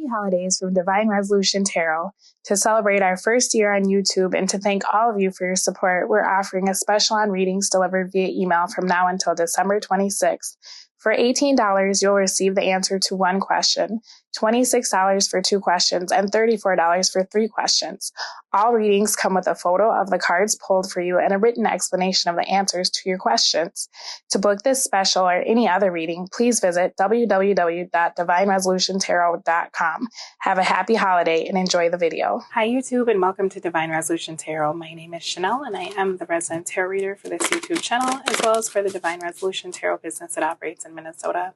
Happy holidays from Divine Resolution Tarot. To celebrate our first year on YouTube and to thank all of you for your support, we're offering a special on readings delivered via email from now until December 26th. For $18, you'll receive the answer to one question, $26 for 2 questions, and $34 for 3 questions. All readings come with a photo of the cards pulled for you and a written explanation of the answers to your questions. To book this special or any other reading, please visit www.divineresolutiontarot.com. Have a happy holiday and enjoy the video. Hi YouTube, and welcome to Divine Resolution Tarot. My name is Chanel and I am the resident tarot reader for this YouTube channel, as well as for the Divine Resolution Tarot business that operates in Minnesota.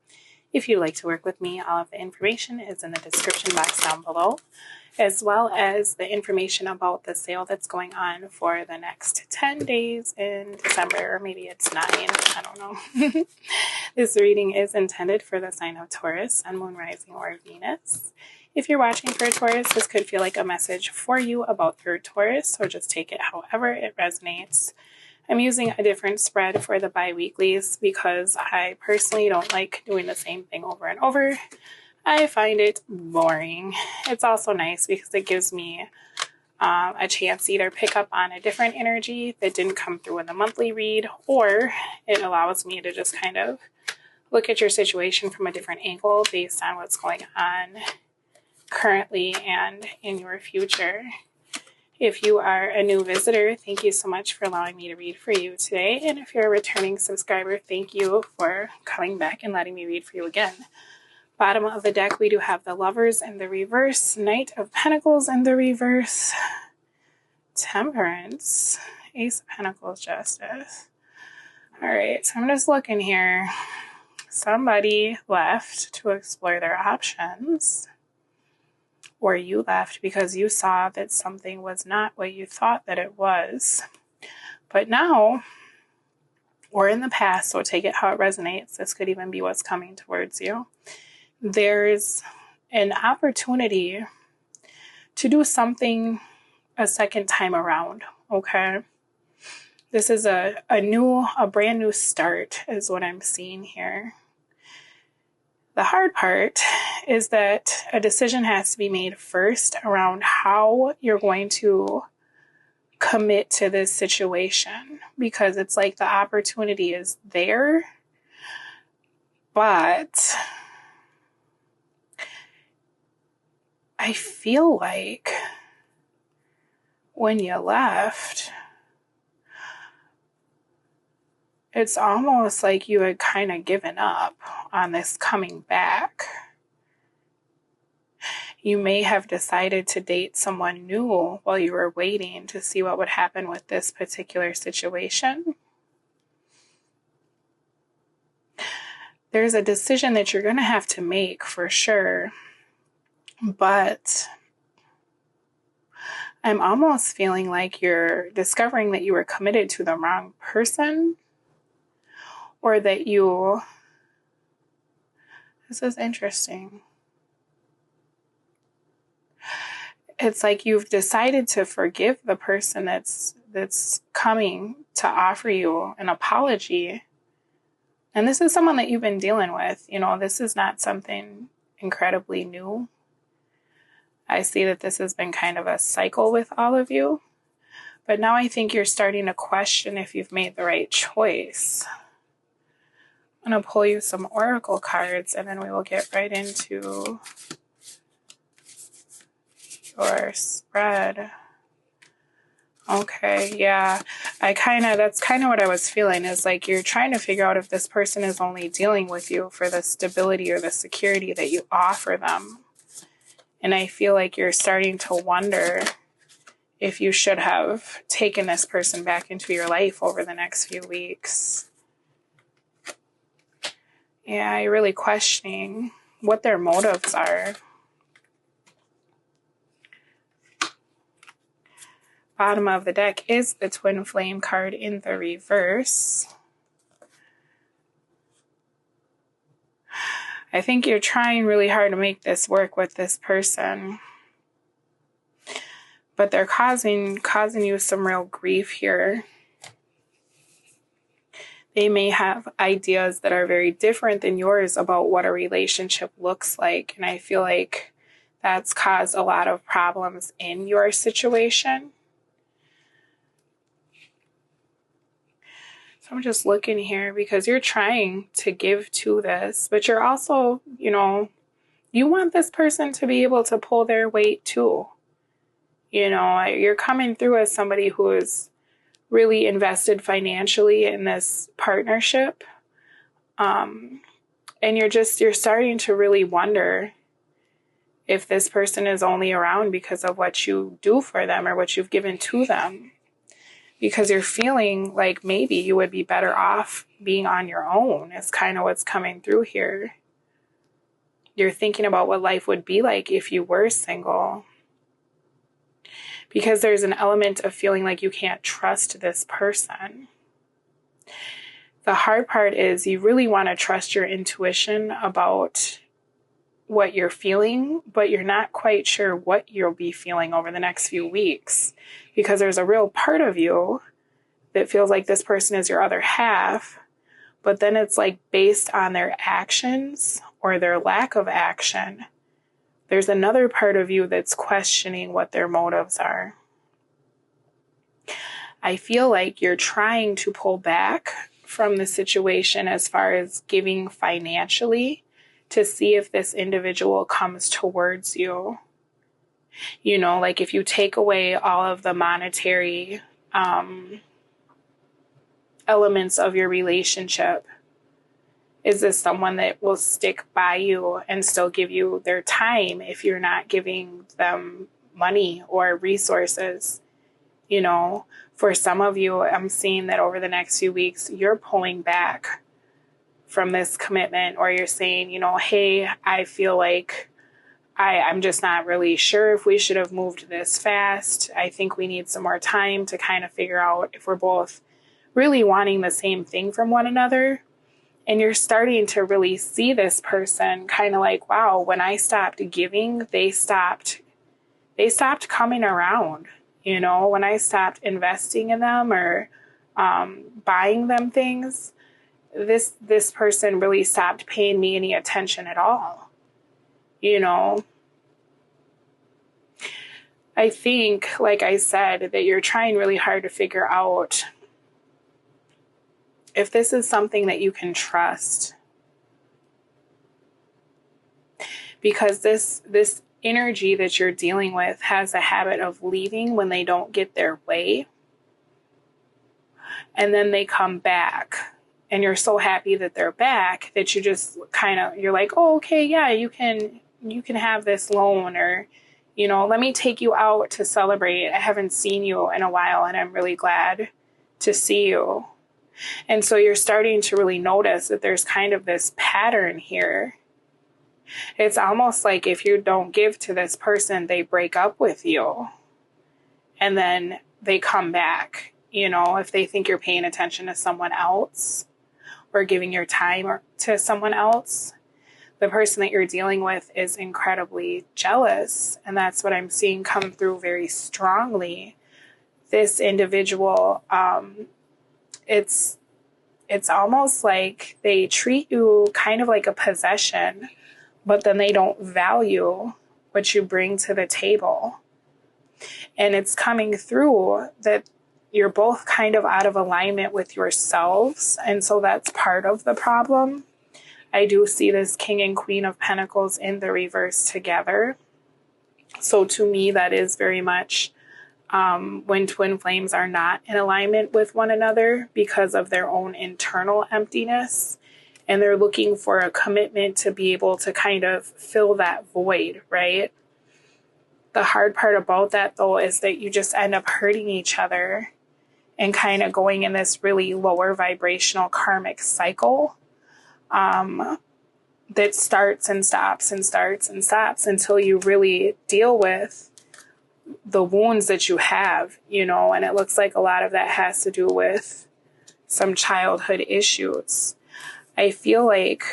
If you'd like to work with me, all of the information is in the description box down below, as well as the information about the sale that's going on for the next 10 days in December, or maybe it's 9, I don't know. This reading is intended for the sign of Taurus, Sun, Moon, Rising, or Venus. If you're watching for a Taurus, this could feel like a message for you about your Taurus, so just take it however it resonates. I'm using a different spread for the bi-weeklies because I personally don't like doing the same thing over and over. I find it boring. It's also nice because it gives me a chance to either pick up on a different energy that didn't come through in the monthly read, or it allows me to just kind of look at your situation from a different angle based on what's going on currently and in your future. If you are a new visitor, thank you so much for allowing me to read for you today. And if you're a returning subscriber, thank you for coming back and letting me read for you again. Bottom of the deck, we do have the Lovers in the reverse, Knight of Pentacles in the reverse, Temperance, Ace of Pentacles, Justice. All right, so I'm just looking here. Somebody left to explore their options. Or you left because you saw that something was not what you thought that it was. But now, or in the past, so take it how it resonates. This could even be what's coming towards you. There's an opportunity to do something a second time around, okay? This is a brand new start is what I'm seeing here. The hard part is that a decision has to be made first around how you're going to commit to this situation, because it's like the opportunity is there, but I feel like when you left, it's almost like you had kind of given up on this coming back. You may have decided to date someone new while you were waiting to see what would happen with this particular situation. There's a decision that you're going to have to make for sure, but I'm almost feeling like you're discovering that you were committed to the wrong person, or that you, this is interesting. It's like you've decided to forgive the person that's coming to offer you an apology. And this is someone that you've been dealing with. You know, this is not something incredibly new. I see that this has been kind of a cycle with all of you. But now I think you're starting to question if you've made the right choice. I'm going to pull you some oracle cards and then we will get right into your spread. Okay, yeah. That's kind of what I was feeling, is like you're trying to figure out if this person is only dealing with you for the stability or the security that you offer them. And I feel like you're starting to wonder if you should have taken this person back into your life over the next few weeks. Yeah, you're really questioning what their motives are. Bottom of the deck is the Twin Flame card in the reverse. I think you're trying really hard to make this work with this person, but they're causing you some real grief here. They may have ideas that are very different than yours about what a relationship looks like. And I feel like that's caused a lot of problems in your situation. So I'm just looking here because you're trying to give to this, but you're also, you know, you want this person to be able to pull their weight too. You know, you're coming through as somebody who is really invested financially in this partnership. And you're starting to really wonder if this person is only around because of what you do for them or what you've given to them. Because you're feeling like maybe you would be better off being on your own is kind of what's coming through here. You're thinking about what life would be like if you were single. Because there's an element of feeling like you can't trust this person. The hard part is you really want to trust your intuition about what you're feeling, but you're not quite sure what you'll be feeling over the next few weeks. Because there's a real part of you that feels like this person is your other half, but then it's like based on their actions or their lack of action. There's another part of you that's questioning what their motives are. I feel like you're trying to pull back from the situation as far as giving financially to see if this individual comes towards you. You know, like if you take away all of the monetary elements of your relationship, is this someone that will stick by you and still give you their time if you're not giving them money or resources? You know, for some of you, I'm seeing that over the next few weeks, you're pulling back from this commitment, or you're saying, you know, hey, I feel like I'm just not really sure if we should have moved this fast. I think we need some more time to kind of figure out if we're both really wanting the same thing from one another. And you're starting to really see this person kind of like, wow, when I stopped giving, they stopped coming around. You know, when I stopped investing in them or buying them things, this person really stopped paying me any attention at all. You know, I think, like I said, that you're trying really hard to figure out if this is something that you can trust. Because this energy that you're dealing with has a habit of leaving when they don't get their way. And then they come back. And you're so happy that they're back that you just you're like, oh, okay, yeah, you can have this loan, or, you know, let me take you out to celebrate. I haven't seen you in a while and I'm really glad to see you. And so you're starting to really notice that there's kind of this pattern here. It's almost like if you don't give to this person, they break up with you. And then they come back, you know, if they think you're paying attention to someone else or giving your time to someone else. The person that you're dealing with is incredibly jealous. And that's what I'm seeing come through very strongly. This individual, it's almost like they treat you kind of like a possession, but then they don't value what you bring to the table. And it's coming through that you're both kind of out of alignment with yourselves. And so that's part of the problem. I do see this King and Queen of Pentacles in the reverse together. So to me, that is very much when twin flames are not in alignment with one another because of their own internal emptiness. And they're looking for a commitment to be able to kind of fill that void, right? The hard part about that, though, is that you just end up hurting each other and kind of going in this really lower vibrational karmic cycle that starts and stops and starts and stops until you really deal with the wounds that you have, you know, and it looks like a lot of that has to do with some childhood issues. I feel like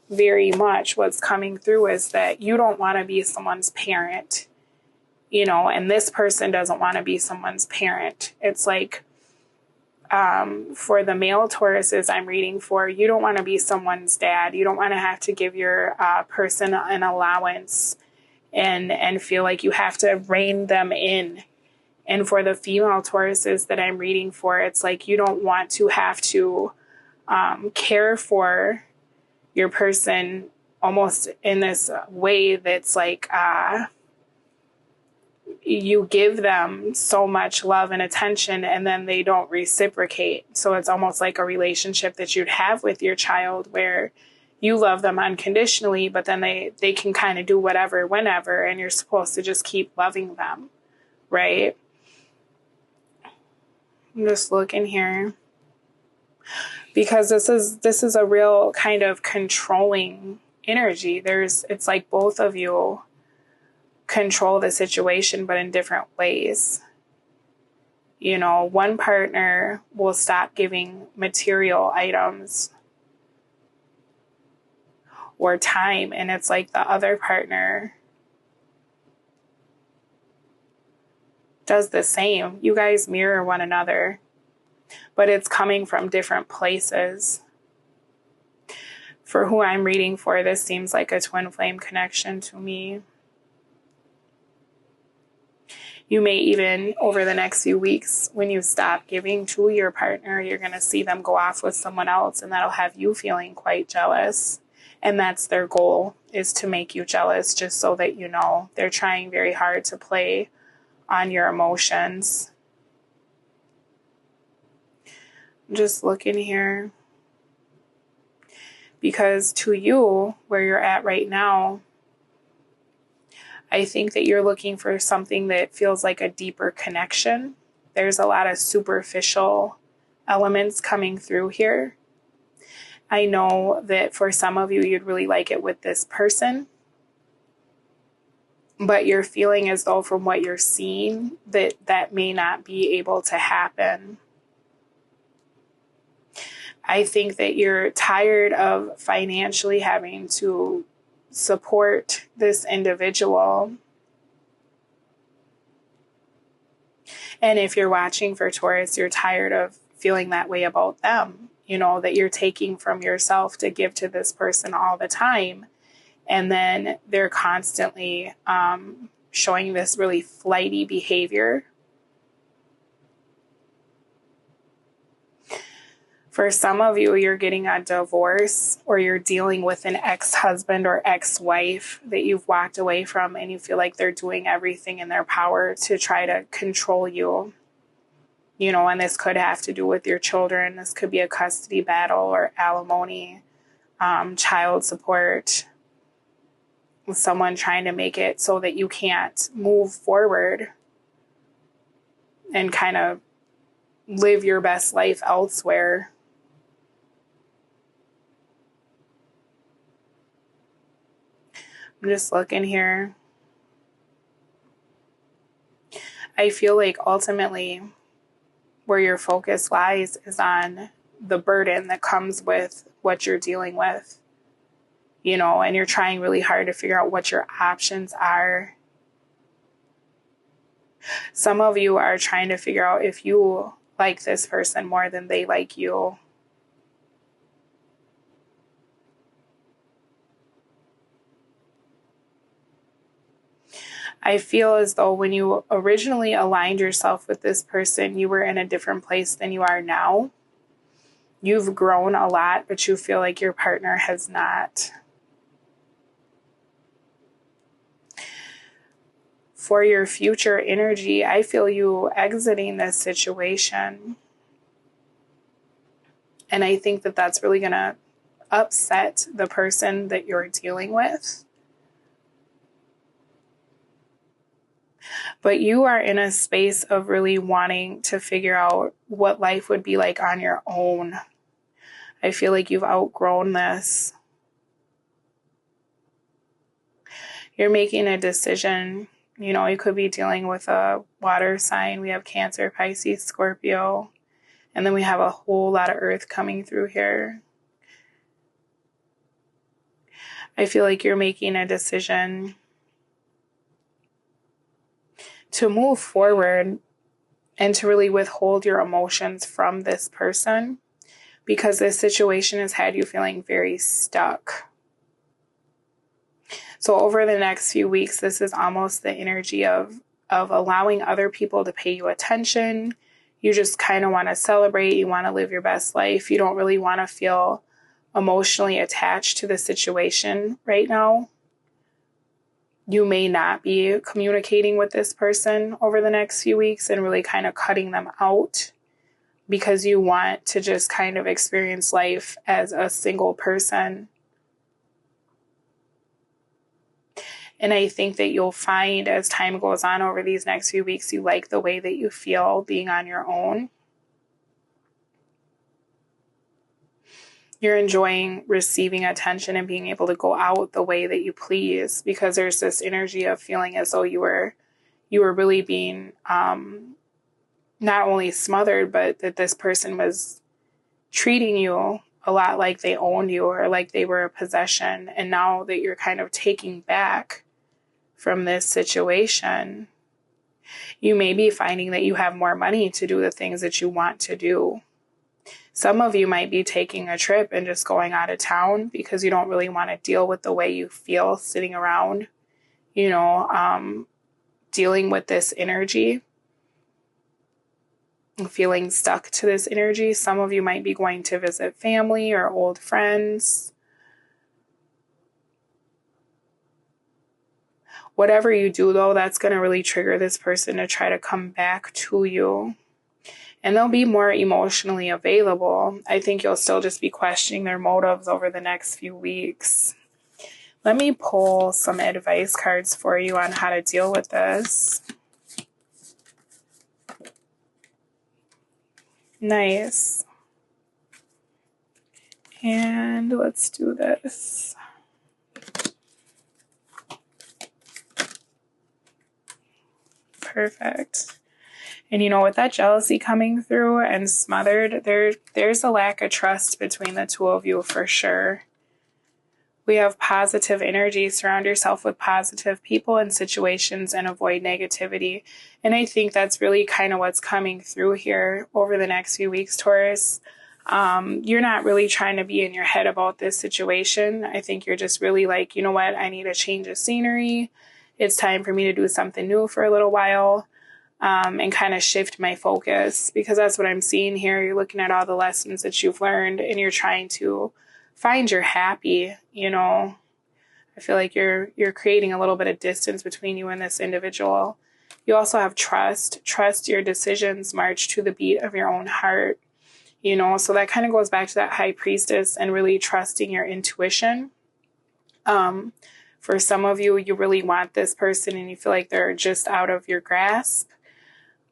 very much what's coming through is that you don't want to be someone's parent, you know, and this person doesn't want to be someone's parent. It's like, for the male Tauruses I'm reading for, you don't want to be someone's dad. You don't want to have to give your person an allowance and feel like you have to rein them in. And for the female Tauruses that I'm reading for, it's like you don't want to have to care for your person almost in this way that's like you give them so much love and attention and then they don't reciprocate. So it's almost like a relationship that you'd have with your child where you love them unconditionally, but then they can kind of do whatever, whenever, and you're supposed to just keep loving them, right? I'm just looking here. Because this is a real kind of controlling energy. It's like both of you control the situation, but in different ways. You know, one partner will stop giving material items or time, and it's like the other partner does the same. You guys mirror one another, but it's coming from different places. For who I'm reading for, this seems like a twin flame connection to me. You may even, over the next few weeks, when you stop giving to your partner, you're going to see them go off with someone else, and that'll have you feeling quite jealous. And that's their goal, is to make you jealous, just so that you know. They're trying very hard to play on your emotions. I'm just looking here. Because to you, where you're at right now, I think that you're looking for something that feels like a deeper connection. There's a lot of superficial elements coming through here. I know that for some of you, you'd really like it with this person, but you're feeling as though from what you're seeing that may not be able to happen. I think that you're tired of financially having to support this individual. And if you're watching for Taurus, you're tired of feeling that way about them. You know, that you're taking from yourself to give to this person all the time. And then they're constantly showing this really flighty behavior. For some of you, you're getting a divorce, or you're dealing with an ex-husband or ex-wife that you've walked away from, and you feel like they're doing everything in their power to try to control you. You know, and this could have to do with your children. This could be a custody battle or alimony, child support, someone trying to make it so that you can't move forward and kind of live your best life elsewhere. I'm just looking here. I feel like ultimately where your focus lies is on the burden that comes with what you're dealing with, you know, and you're trying really hard to figure out what your options are. Some of you are trying to figure out if you like this person more than they like you. I feel as though when you originally aligned yourself with this person, you were in a different place than you are now. You've grown a lot, but you feel like your partner has not. For your future energy, I feel you exiting this situation. And I think that that's really going to upset the person that you're dealing with. But you are in a space of really wanting to figure out what life would be like on your own. I feel like you've outgrown this. You're making a decision. You know, you could be dealing with a water sign. We have Cancer, Pisces, Scorpio. And then we have a whole lot of earth coming through here. I feel like you're making a decision to move forward and to really withhold your emotions from this person, because this situation has had you feeling very stuck. So over the next few weeks, this is almost the energy of allowing other people to pay you attention. You just kind of want to celebrate. You want to live your best life. You don't really want to feel emotionally attached to the situation right now. You may not be communicating with this person over the next few weeks and really kind of cutting them out because you want to just kind of experience life as a single person. And I think that you'll find as time goes on over these next few weeks, you like the way that you feel being on your own. You're enjoying receiving attention and being able to go out the way that you please, because there's this energy of feeling as though you were really being not only smothered, but that this person was treating you a lot like they owned you or like they were a possession. And now that you're kind of taking back from this situation, you may be finding that you have more money to do the things that you want to do. Some of you might be taking a trip and just going out of town because you don't really want to deal with the way you feel sitting around, dealing with this energy, feeling stuck to this energy. Some of you might be going to visit family or old friends. Whatever you do, though, that's going to really trigger this person to try to come back to you. And they'll be more emotionally available. I think you'll still just be questioning their motives over the next few weeks. Let me pull some advice cards for you on how to deal with this. Nice. And let's do this. Perfect. And with that jealousy coming through and smothered, there's a lack of trust between the two of you for sure. We have positive energy. Surround yourself with positive people and situations and avoid negativity. And I think that's really kind of what's coming through here over the next few weeks, Taurus. You're not really trying to be in your head about this situation. I think you're just really like, you know what? I need a change of scenery. It's time for me to do something new for a little while. And kind of shift my focus, because that's what I'm seeing here. You're looking at all the lessons that you've learned and you're trying to find your happy, I feel like you're creating a little bit of distance between you and this individual. You also have trust. Trust your decisions march to the beat of your own heart, so that kind of goes back to that high priestess and really trusting your intuition. For some of you, you really want this person and you feel like they're just out of your grasp.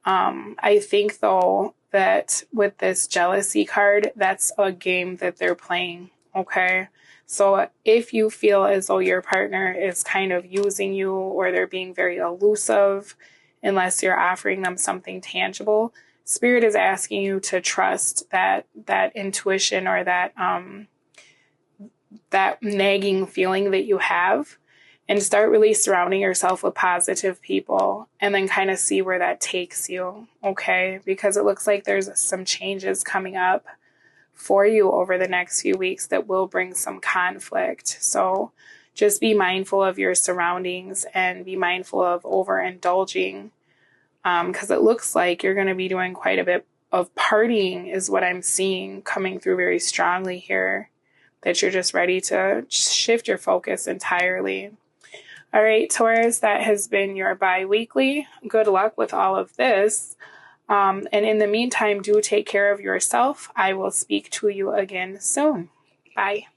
I think, though, that with this jealousy card, that's a game that they're playing, okay? So if you feel as though your partner is kind of using you or they're being very elusive, unless you're offering them something tangible, Spirit is asking you to trust that intuition or that nagging feeling that you have, and start really surrounding yourself with positive people and then kind of see where that takes you, okay? Because it looks like there's some changes coming up for you over the next few weeks that will bring some conflict. So just be mindful of your surroundings and be mindful of overindulging, because it looks like you're going to be doing quite a bit of partying is what I'm seeing coming through very strongly here, that you're just ready to shift your focus entirely. All right, Taurus, that has been your bi-weekly. Good luck with all of this. And in the meantime, do take care of yourself. I will speak to you again soon. Bye.